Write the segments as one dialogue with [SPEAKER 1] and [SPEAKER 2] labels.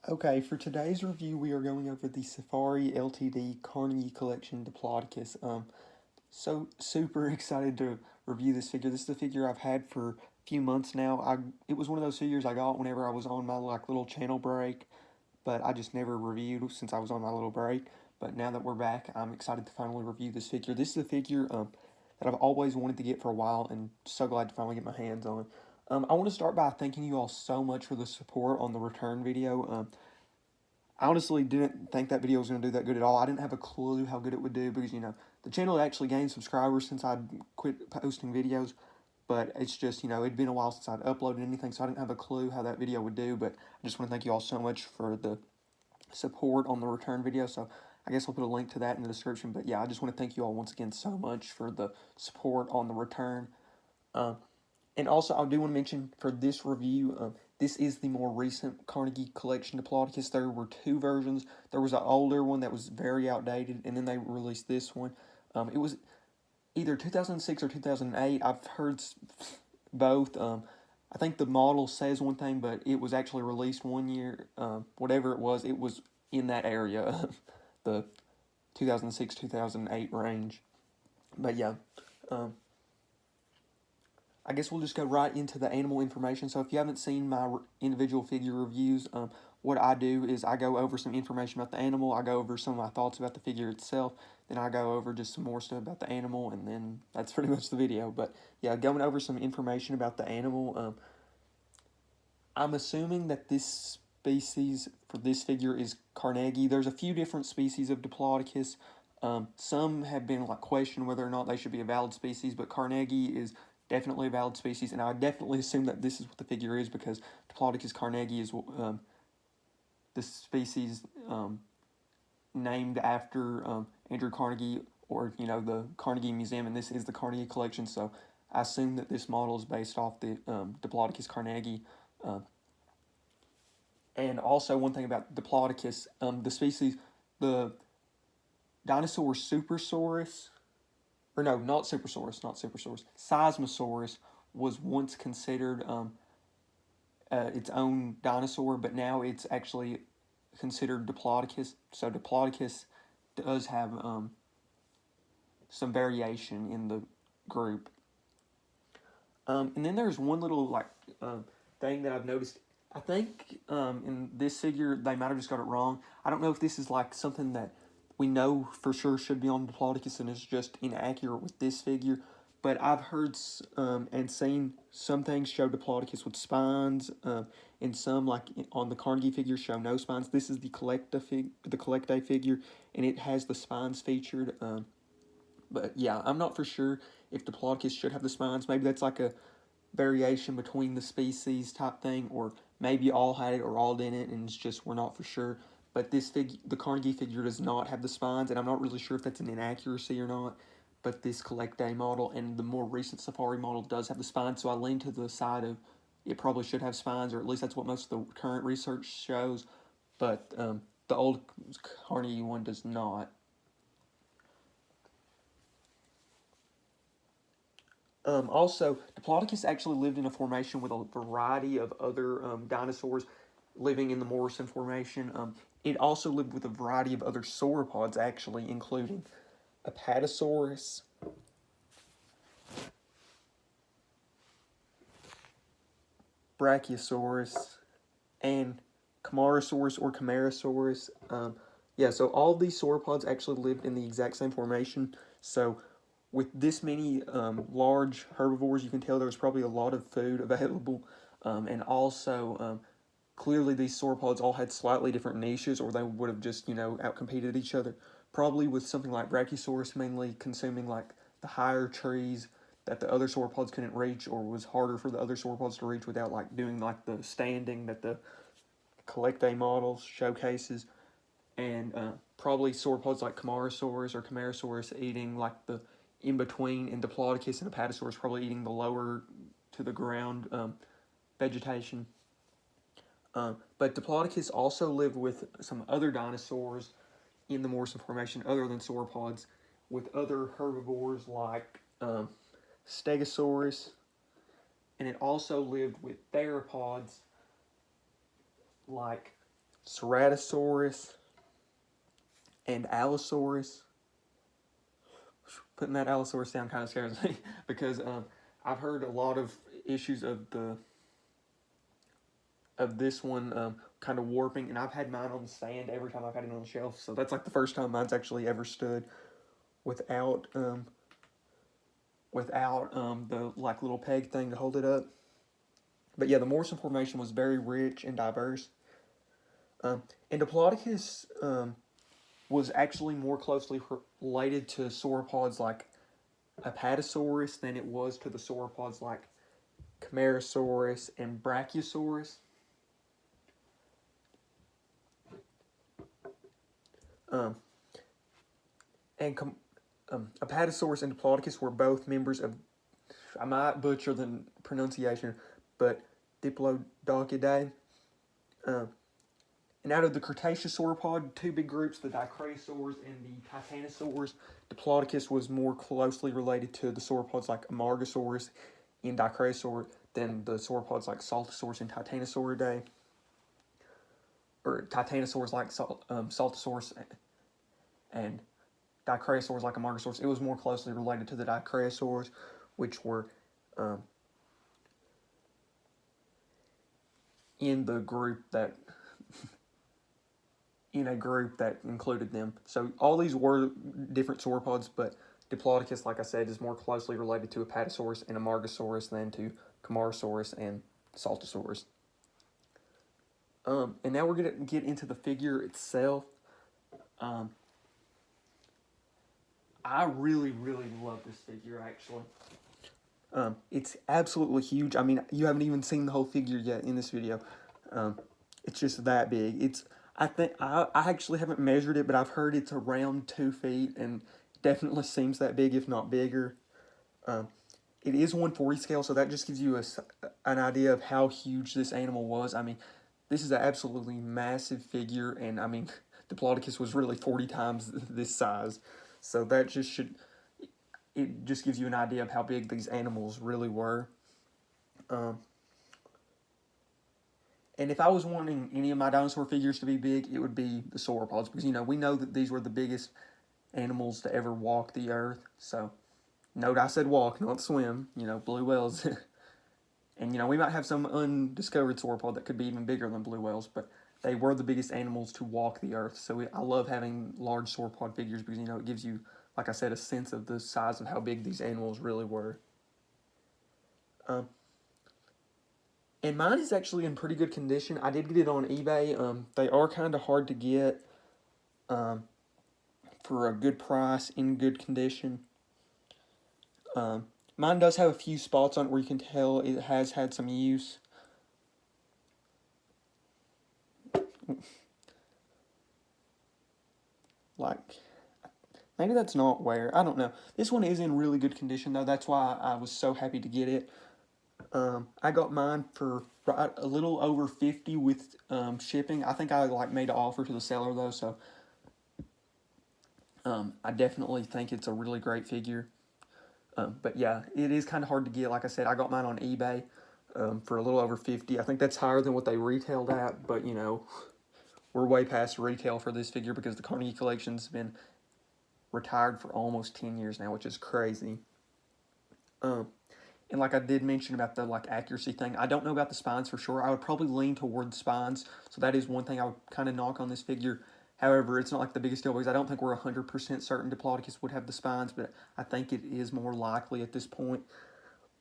[SPEAKER 1] Okay, for today's review, we are going over the Safari Ltd Carnegie Collection Diplodocus. So super excited to review this figure. This is a figure I've had for a few months now. It was one of those figures I got whenever I was on my little channel break, but I just never reviewed since I was on my little break. But now that we're back, I'm excited to finally review this figure. This is a figure that I've always wanted to get for a while, and so glad to finally get my hands on. I want to start by thanking you all so much for the support on the return video. I honestly didn't think that video was going to do that good at all. I didn't have a clue how good it would do because, the channel had actually gained subscribers since I'd quit posting videos. But it's just, it'd been a while since I'd uploaded anything, so I didn't have a clue how that video would do. But I just want to thank you all so much for the support on the return video. So I guess I'll put a link to that in the description. But yeah, I just want to thank you all once again so much for the support on the return. And also, I do want to mention for this review, this is the more recent Carnegie Collection Diplodocus. There were two versions. There was an older one that was very outdated, and then they released this one. It was either 2006 or 2008. I've heard both. I think the model says one thing, but it was actually released one year. Whatever it was in that area, the 2006-2008 range. But yeah. I guess we'll just go right into the animal information. So if you haven't seen my individual figure reviews, what I do is I go over some information about the animal. I go over some of my thoughts about the figure itself. Then I go over just some more stuff about the animal, and then that's pretty much the video. But yeah, going over some information about the animal. I'm assuming that this species for this figure is Carnegie. There's a few different species of Diplodocus. Some have been questioned whether or not they should be a valid species, but Carnegie is definitely a valid species, and I definitely assume that this is what the figure is because Diplodocus carnegie is the species named after Andrew Carnegie, or the Carnegie Museum, and this is the Carnegie Collection. So I assume that this model is based off the Diplodocus carnegie. And also one thing about Diplodocus, the species, the dinosaur Supersaurus. Or no, not Supersaurus. Seismosaurus was once considered its own dinosaur, but now it's actually considered Diplodocus. So Diplodocus does have some variation in the group. And then there's one little thing that I've noticed. I think in this figure they might have just got it wrong. I don't know if this is something that we know for sure should be on Diplodocus and is just inaccurate with this figure. But I've heard and seen some things show Diplodocus with spines, and some, on the Carnegie figure, show no spines. This is the Collecta figure, and it has the spines featured. But yeah, I'm not for sure if Diplodocus should have the spines. Maybe that's like a variation between the species type thing, or maybe all had it or all didn't, and it's just we're not for sure. But the Carnegie figure does not have the spines, and I'm not really sure if that's an inaccuracy or not. But this Collecta model and the more recent Safari model does have the spines, so I lean to the side of it probably should have spines, or at least that's what most of the current research shows. But the old Carnegie one does not. Also, Diplodocus actually lived in a formation with a variety of other dinosaurs living in the Morrison Formation. It also lived with a variety of other sauropods, actually, including Apatosaurus, Brachiosaurus, and Camarasaurus or Camarasaurus. Yeah, so all these sauropods actually lived in the exact same formation. So with this many large herbivores, you can tell there's probably a lot of food available. And also, clearly these sauropods all had slightly different niches, or they would have just, outcompeted each other. Probably with something like Brachiosaurus mainly consuming the higher trees that the other sauropods couldn't reach, or was harder for the other sauropods to reach without doing the standing that the Collecta model showcases. And probably sauropods like Camarasaurus or Camarasaurus eating the in-between, and Diplodocus and Apatosaurus probably eating the lower to the ground vegetation. But Diplodocus also lived with some other dinosaurs in the Morrison Formation other than sauropods, with other herbivores like Stegosaurus, and it also lived with theropods like Ceratosaurus, and Allosaurus. Putting that Allosaurus down kind of scares me because I've heard a lot of issues of this one kind of warping, and I've had mine on the stand every time I've had it on the shelf. So that's like the first time mine's actually ever stood without the like little peg thing to hold it up. But yeah, the Morrison Formation was very rich and diverse. And Diplodocus was actually more closely related to sauropods like Apatosaurus than it was to the sauropods like Camarasaurus and Brachiosaurus. Apatosaurus and Diplodocus were both members of, I might butcher the pronunciation, but Diplodocidae. And out of the Cretaceous sauropod, two big groups, the Dicraeosaurs and the Titanosaurs, Diplodocus was more closely related to the sauropods like Amargasaurus and Dicraeosaur than the sauropods like Saltosaurus and Titanosauridae, or Titanosaurs like Saltosaurus and Dicraeosaurs like Amargasaurus. It was more closely related to the Dicraeosaurs, which were in a group that included them. So all these were different sauropods, but Diplodocus, like I said, is more closely related to Apatosaurus and Amargasaurus than to Camarasaurus and Saltosaurus. And now we're going to get into the figure itself. I really, really love this figure, actually. It's absolutely huge. I mean, you haven't even seen the whole figure yet in this video. It's just that big. I actually haven't measured it, but I've heard it's around 2 feet, and definitely seems that big, if not bigger. It is 1/40 scale, so that just gives you an idea of how huge this animal was. I mean, this is an absolutely massive figure, and I mean, Diplodocus was really 40 times this size. So that it just gives you an idea of how big these animals really were. And if I was wanting any of my dinosaur figures to be big, it would be the sauropods, because, we know that these were the biggest animals to ever walk the earth. So, note I said walk, not swim, blue whales. And, we might have some undiscovered sauropod that could be even bigger than blue whales, but they were the biggest animals to walk the earth. So I love having large sauropod figures because, it gives you, like I said, a sense of the size of how big these animals really were. And mine is actually in pretty good condition. I did get it on eBay. They are kind of hard to get for a good price, in good condition. Mine does have a few spots on it where you can tell it has had some use. Like, maybe that's not wear. I don't know. This one is in really good condition, though. That's why I was so happy to get it. I got mine for a little over $50 with shipping. I think I made an offer to the seller, though, so I definitely think it's a really great figure. But yeah, it is kind of hard to get. Like I said, I got mine on eBay for a little over $50. I think that's higher than what they retailed at, but we're way past retail for this figure because the Carnegie collection's been retired for almost 10 years now, which is crazy. And like I did mention about the accuracy thing, I don't know about the spines for sure. I would probably lean toward the spines, so that is one thing I would kind of knock on this figure. However, it's not like the biggest deal because I don't think we're 100% certain Diplodocus would have the spines, but I think it is more likely at this point.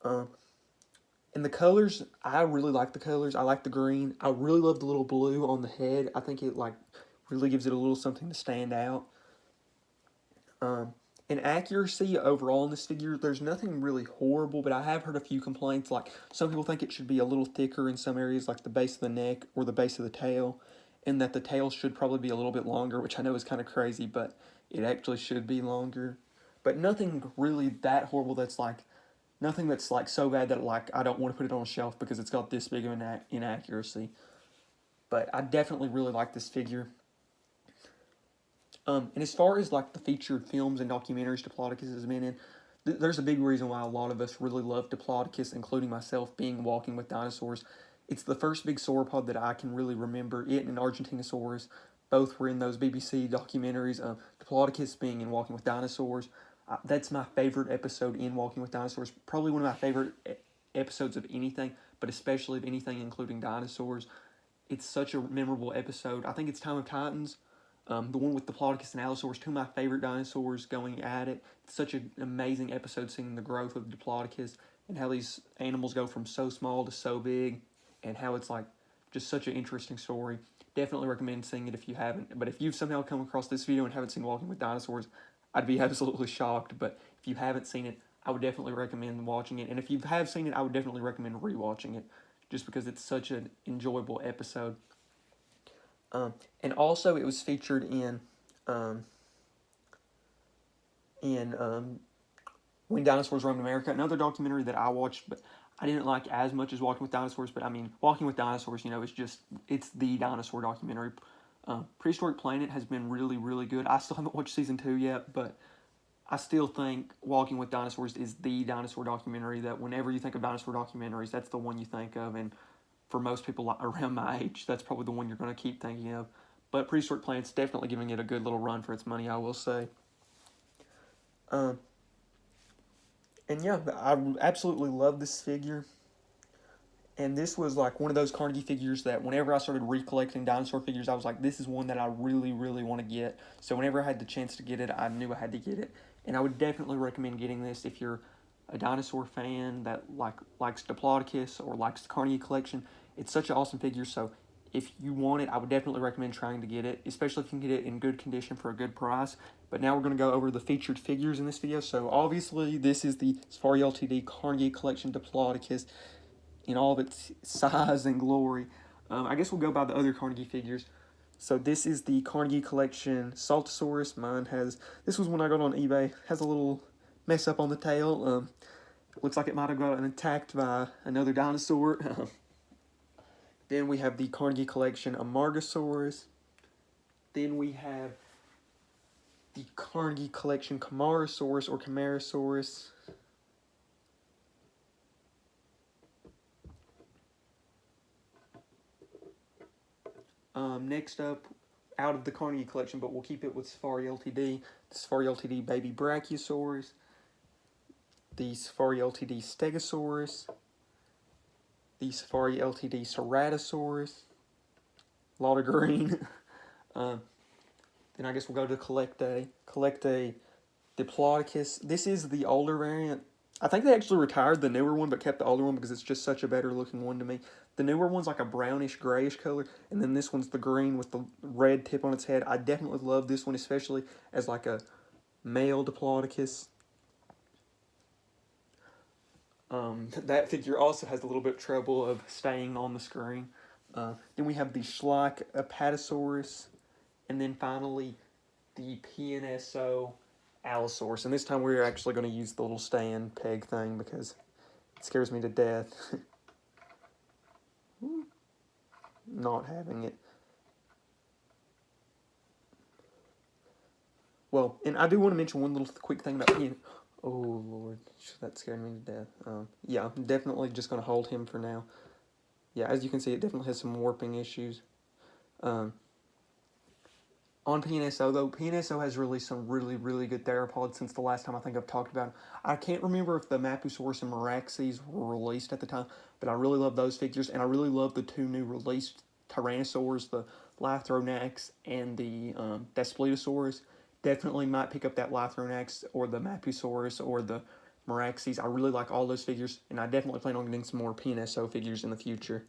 [SPEAKER 1] And the colors, I really like the colors. I like the green. I really love the little blue on the head. I think it really gives it a little something to stand out. In accuracy overall in this figure, there's nothing really horrible, but I have heard a few complaints. Like, some people think it should be a little thicker in some areas, like the base of the neck or the base of the tail, and that the tail should probably be a little bit longer, which I know is kind of crazy, but it actually should be longer. But nothing really that horrible nothing that's so bad that I don't want to put it on a shelf because it's got this big of an inaccuracy. But I definitely really like this figure. And as far as the featured films and documentaries Diplodocus has been in, there's a big reason why a lot of us really love Diplodocus, including myself, being Walking with Dinosaurs, It's the first big sauropod that I can really remember. It and Argentinosaurus both were in those BBC documentaries. Diplodocus being in Walking with Dinosaurs. That's my favorite episode in Walking with Dinosaurs. Probably one of my favorite episodes of anything, but especially of anything including dinosaurs. It's such a memorable episode. I think it's Time of Titans. The one with Diplodocus and Allosaurus, two of my favorite dinosaurs going at it. It's such an amazing episode seeing the growth of Diplodocus and how these animals go from so small to so big, and how it's like just such an interesting story. Definitely recommend seeing it if you haven't. But if you've somehow come across this video and haven't seen Walking with Dinosaurs, I'd be absolutely shocked. But if you haven't seen it, I would definitely recommend watching it. And if you have seen it, I would definitely recommend rewatching it, just because it's such an enjoyable episode. And also, it was featured in When Dinosaurs Roamed America, another documentary that I watched, but I didn't like as much as Walking with Dinosaurs. But I mean, Walking with Dinosaurs, it's the dinosaur documentary. Prehistoric Planet has been really, really good. I still haven't watched season 2 yet, but I still think Walking with Dinosaurs is the dinosaur documentary that whenever you think of dinosaur documentaries, that's the one you think of. And for most people around my age, that's probably the one you're going to keep thinking of. But Prehistoric Planet's definitely giving it a good little run for its money, I will say. And yeah, I absolutely love this figure. And this was like one of those Carnegie figures that whenever I started recollecting dinosaur figures, I was like, this is one that I really, really want to get. So whenever I had the chance to get it, I knew I had to get it. And I would definitely recommend getting this if you're a dinosaur fan that likes Diplodocus or likes the Carnegie collection. It's such an awesome figure, so if you want it, I would definitely recommend trying to get it, especially if you can get it in good condition for a good price. But now we're going to go over the featured figures in this video. So obviously, this is the Safari Ltd Carnegie collection Diplodocus in all of its size and glory. I guess we'll go by the other Carnegie figures. So this is the Carnegie collection Saltosaurus. This was one I got on eBay. Has a little mess up on the tail. Looks like it might have gotten attacked by another dinosaur. Then we have the Carnegie collection Amargasaurus. Then we have the Carnegie collection Camarasaurus or Camarasaurus. Next up, out of the Carnegie collection, but we'll keep it with Safari Ltd, the Safari Ltd Baby Brachiosaurus, the Safari Ltd Stegosaurus, the Safari Ltd Ceratosaurus, a lot of green. Then I guess we'll go to Collecta Diplodocus. This is the older variant. I think they actually retired the newer one but kept the older one because it's just such a better looking one to me. The newer one's like a brownish grayish color, and then this one's the green with the red tip on its head. I definitely love this one, especially as like a male Diplodocus. That figure also has a little bit of trouble of staying on the screen. Then we have the Schleich Apatosaurus, and then finally the PNSO Allosaurus. And this time we're actually going to use the little stand peg thing because it scares me to death. Not having it. Well, and I do want to mention one little quick thing about PNSO. Oh, Lord. That scared me to death. Yeah, I'm definitely just going to hold him for now. Yeah, as you can see, it definitely has some warping issues. On PNSO, though, PNSO has released some really, really good theropods since the last time I think I've talked about them. I can't remember if the Mapusaurus and Meraxes were released at the time, but I really love those figures, and I really love the two new released Tyrannosaurs, the Lythronax and the Daspletosaurus. Definitely might pick up that Lythronax or the Mapusaurus or the Meraxes. I really like all those figures, and I definitely plan on getting some more PNSO figures in the future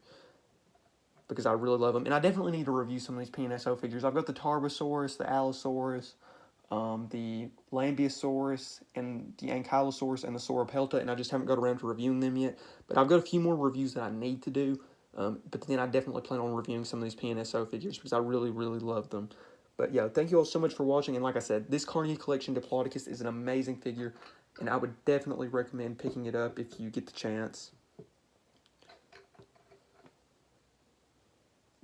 [SPEAKER 1] because I really love them. And I definitely need to review some of these PNSO figures. I've got the Tarbosaurus, the Allosaurus, the Lambeosaurus, and the Ankylosaurus, and the Sauropelta, and I just haven't got around to reviewing them yet. But I've got a few more reviews that I need to do, but then I definitely plan on reviewing some of these PNSO figures because I really, really love them. But yeah, thank you all so much for watching, and like I said, this Carnegie collection Diplodocus is an amazing figure, and I would definitely recommend picking it up if you get the chance.